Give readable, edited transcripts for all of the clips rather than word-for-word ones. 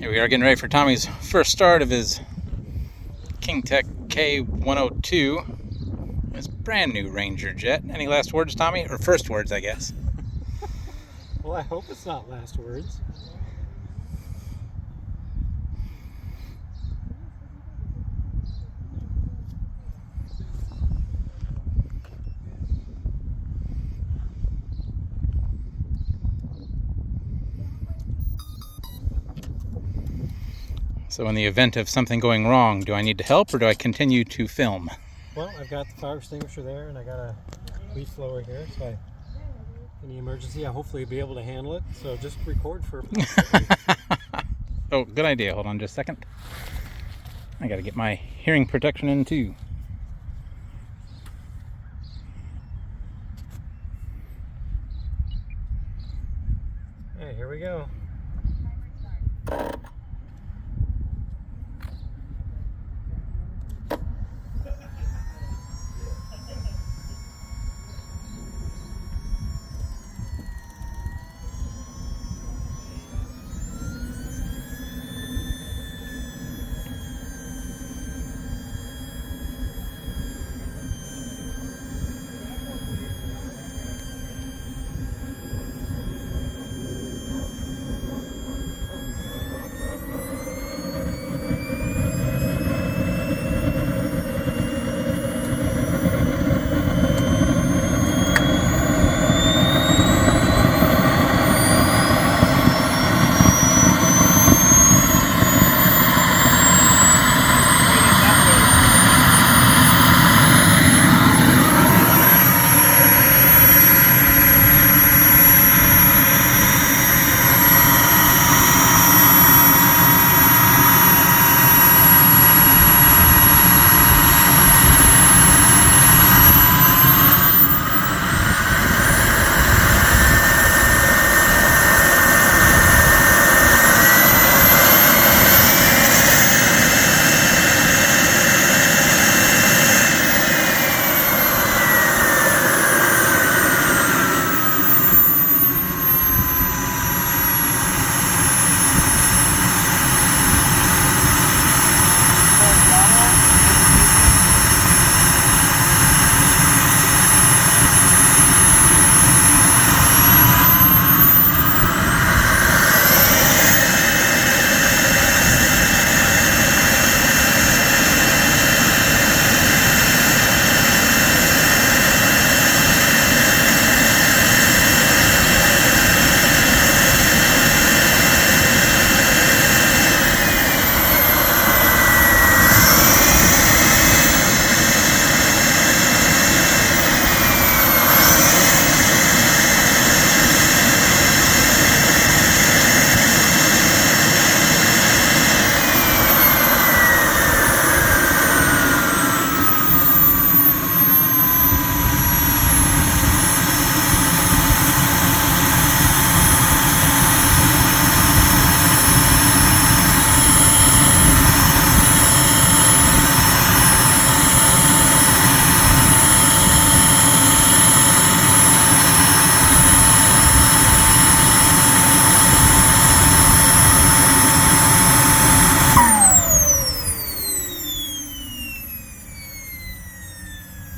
Here we are getting ready for Tommy's first start of his KingTech K102. His brand new Ranger jet. Any last words, Tommy? Or first words, I guess. Well, I hope it's not last words. So in the event of something going wrong, do I need to help or do I continue to film? Well, I've got the fire extinguisher there and I got a leaf blower here, so any emergency, I'll hopefully be able to handle it. So just record for Oh, good idea. Hold on just a second. I gotta get my hearing protection in too. Hey, here we go.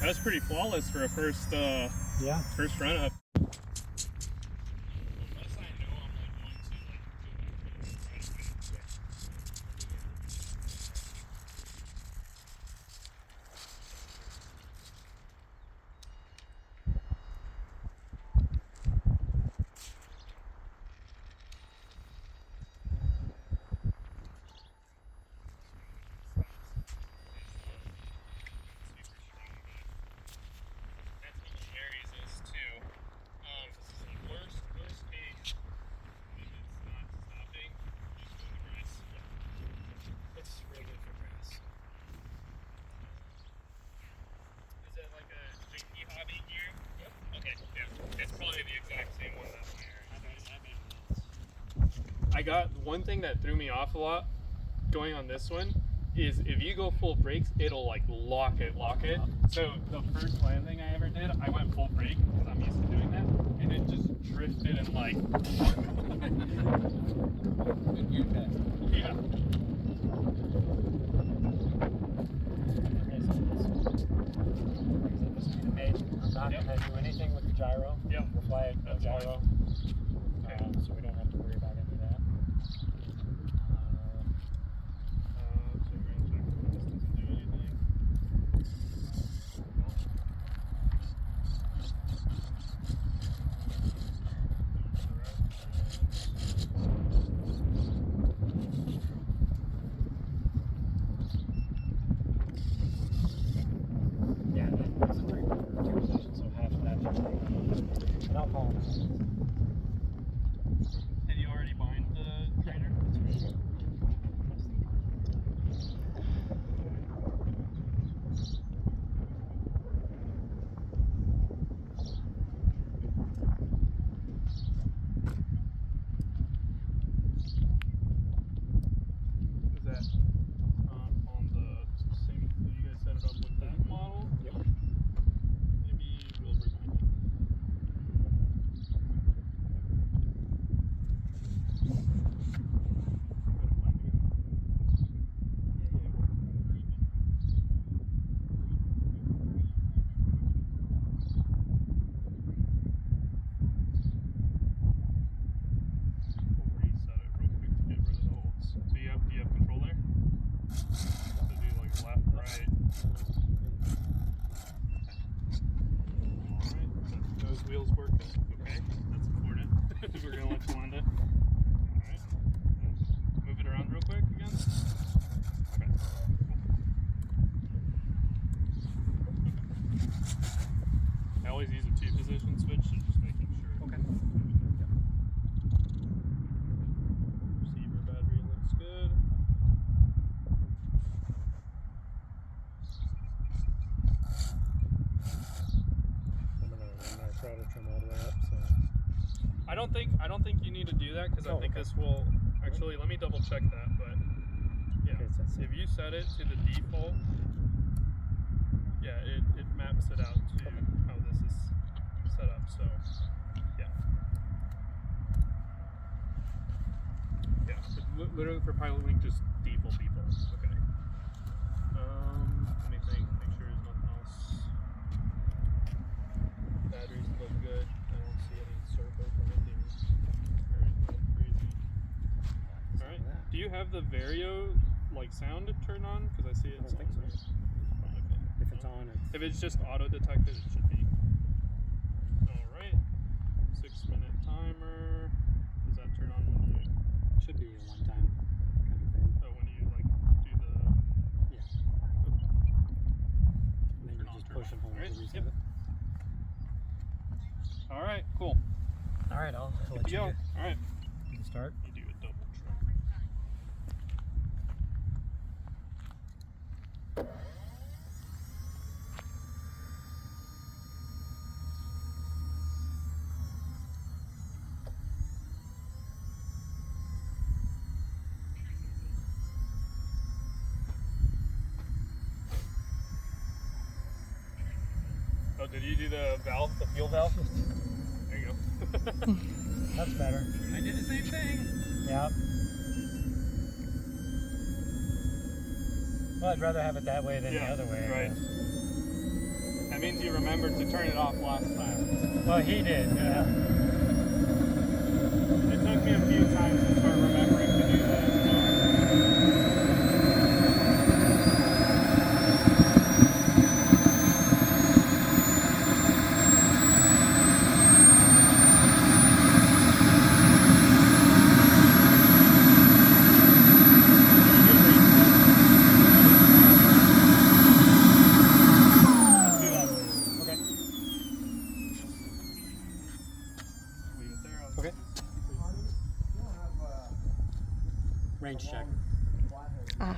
That was pretty flawless for a first run up. I got one thing that threw me off a lot going on this one is if you go full brakes, it'll like lock it. So the first landing I ever did, I went full brake because I'm used to doing that, and it just drifted and like Good gear test. Yeah. Okay, so this brings up the speed of eight. I'm not Yep. going to do anything with the gyro. Yep. We'll fly it no That's fine. gyro. Okay. So we don't have to worry about any of that. So we're gonna check if this doesn't do anything. Yeah, it's a 3/4 position, so half of that should take. And I'll call him out. Did you already bind the trainer? Is that on the same? Did you guys set it up with that model? Yep. Maybe we'll remind it. We'll reset it real quick to get rid of the holds. So do you have control there? So do like left, right. Alright, those wheels working. Okay, that's important. We're gonna let you land it. Alright. Move it around real quick again. Okay. I always use a 2-position switch, so just making sure. Okay. Receiver battery looks good. I'm going to run my throttle trim all the way up, so. I don't think you need to do that because I Oh, think okay. this will actually. Let me double check that, but yeah, Okay, so that's if you set it to the default, yeah, it maps it out to Okay. how this is set up. So yeah, so literally for Pilot Link, just default. Okay. Let me think. Make sure there's nothing else. Batteries look good. I don't see any circle bindings or anything crazy. Alright. Do you have the Vario like sound turned on? Because I see it. I don't think so. Okay. If it's on, it's. If it's just auto detected, it should be. Alright. 6-minute timer. Does that turn on when you Should be a one-time kind of thing. when you like do the Yeah. okay. And then you Turn on, just turn push on. and hold Alright, to reset yep. it. Alright, cool. All right, I'll Good let to you go. Alright. start. You do a double trim. Oh, did you do the valve, the fuel valve? There you go. That's better. I did the same thing. Yeah. Well, I'd rather have it that way than the other way. I Right. guess. That means you remembered to turn it off last time. Well, he did. Yeah. It took me a few times to start remembering to do that. Let's do that. Okay. Leave it there. Okay. Range check. Ah.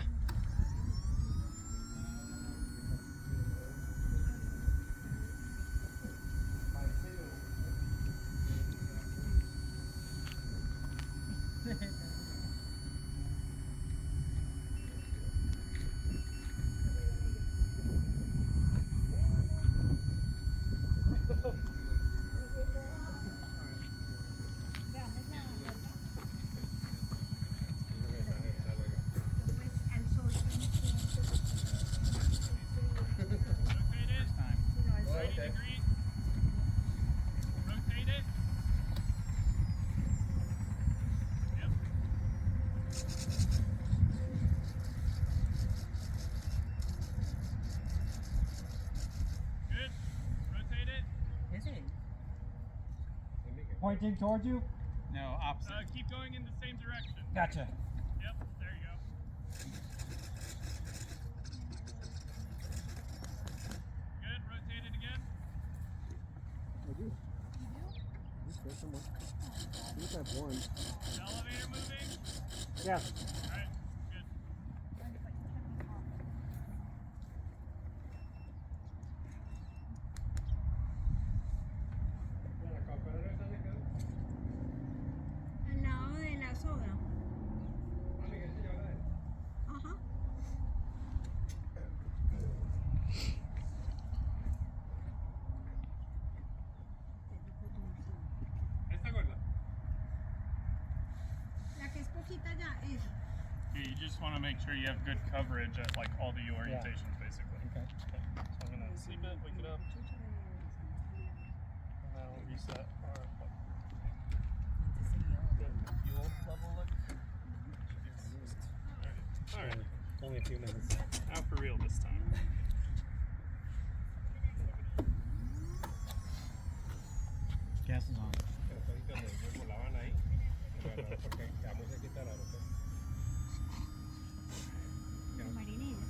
Pointing towards you? No, opposite. Keep going in the same direction. Gotcha. Yep, there you go. Good, rotate it again. I do. Just go somewhere. I think I have one. Is the elevator moving? Yeah. Alright, good. Al lado de la soda. Ajá. Esta gorda. La que es poquita ya, esa. Yeah, you just want to make sure you have good coverage at like all the orientations, basically. Okay. So I'm gonna sleep it, wake it up, and then I'll reset our good fuel level look. Alright, Only a few minutes. now for real this time. Gas is on. Marinera.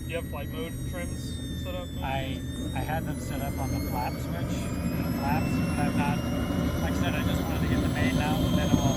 Do you have flight mode trims set up? I had them set up on the flap switch, the flaps, but I've not, like I said, I just wanted to get the main out, and then I'll.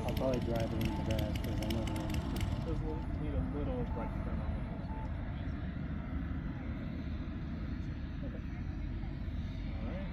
I'll probably drive it in the grass because I know the one. Those will need a little right turn on the coast. Alright.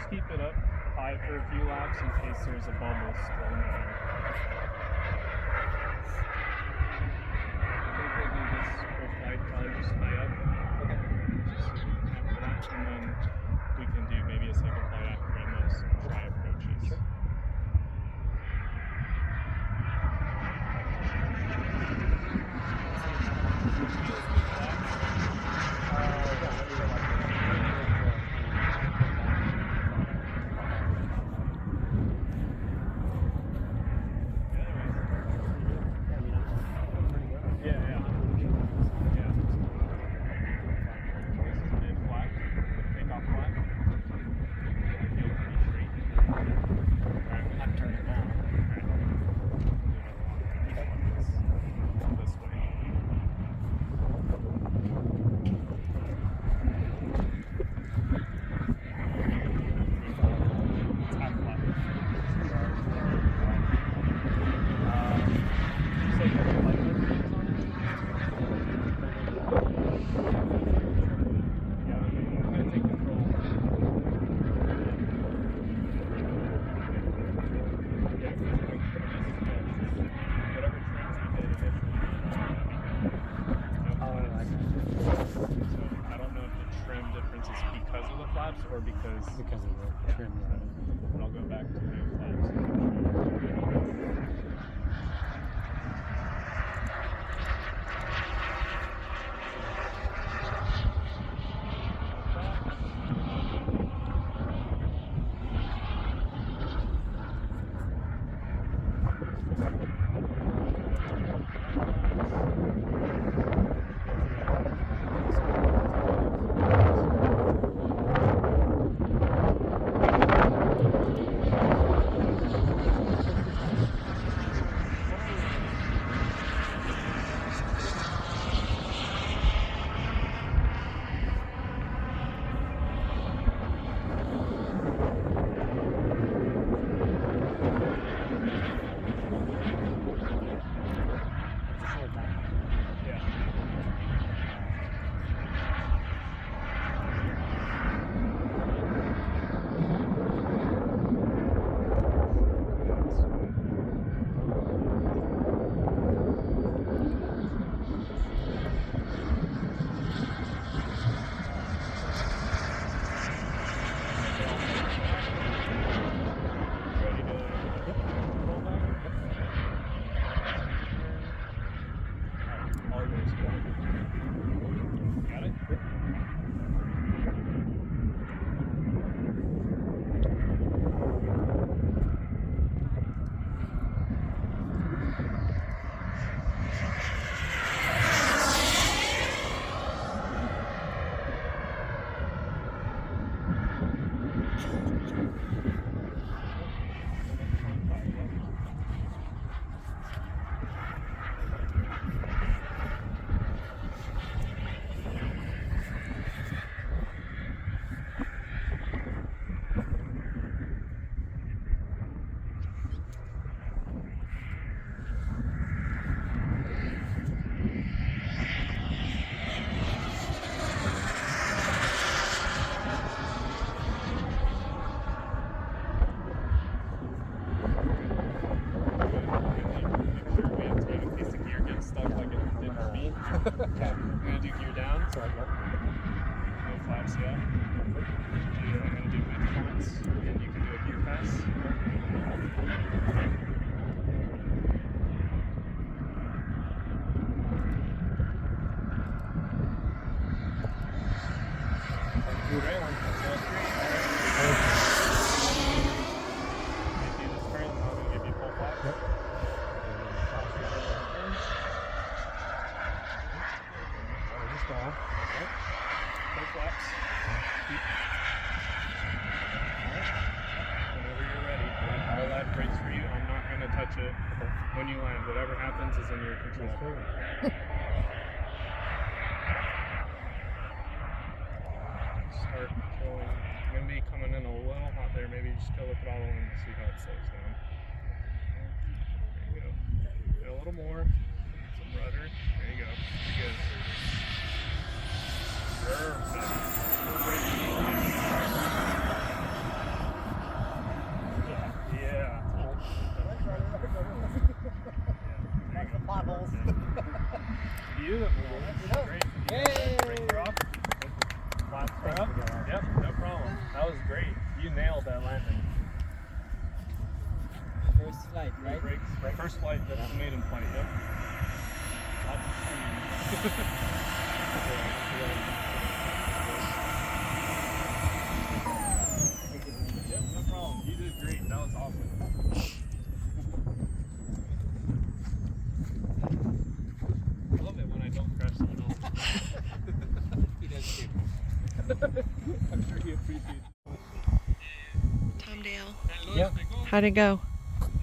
just keep it up high for a few laps in case there's a bubble still in the air. I think we'll do this whole flight probably just high up. Okay. Just after that, and then we can do maybe a second flight after on those dry approaches. Sure. Or because of the trim. but I'll go back to no flaps. Okay. I'm gonna do gear down. Sorry, yep. No flaps yet. I'm gonna do mid points, and you can do a gear pass. Great. Sounds great. Do this turn, I'm gonna give you full flaps. Yep. Full flaps. Whenever you're ready, I'll land brakes for you. I'm not gonna touch it when you land. Whatever happens is in your control. Start pulling. You're gonna be coming in a little hot there. Maybe just fill the throttle and see how it slows down. There you go. Get a little more. Some rudder. There you go. Good. Perfect. you nailed that landing. First flight, right? Brakes. First flight, that's the maiden flight, yep. Yep, no problem. You did great. That was awesome. I love it when I don't crash someone else. He does too. I'm sure he appreciates it. Tom Dale. Yeah, How'd it go?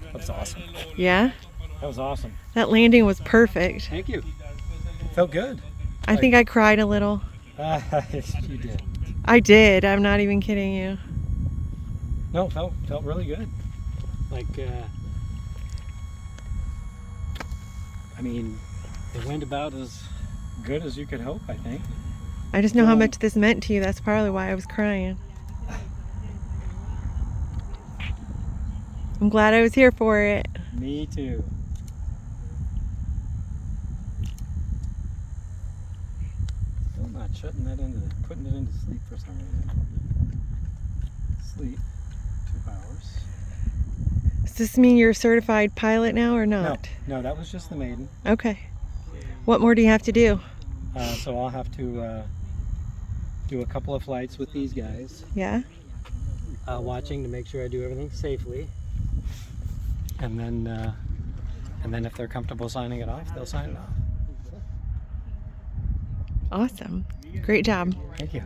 that was awesome. Yeah? That was awesome. That landing was perfect. Thank you. Felt good. I think I cried a little. You did. I did. I'm not even kidding you. No, felt really good. Like, I mean, it went about as good as you could hope, I think. I just know how much this meant to you. That's probably why I was crying. I'm glad I was here for it. Me too. Still not shutting that putting it into sleep for some reason. Sleep, 2 hours. Does this mean you're a certified pilot now or not? No, that was just the maiden. Okay. What more do you have to do? So I'll have to do a couple of flights with these guys, Yeah? watching to make sure I do everything safely. And then if they're comfortable signing it off, they'll sign it off. Awesome. Great job. Thank you.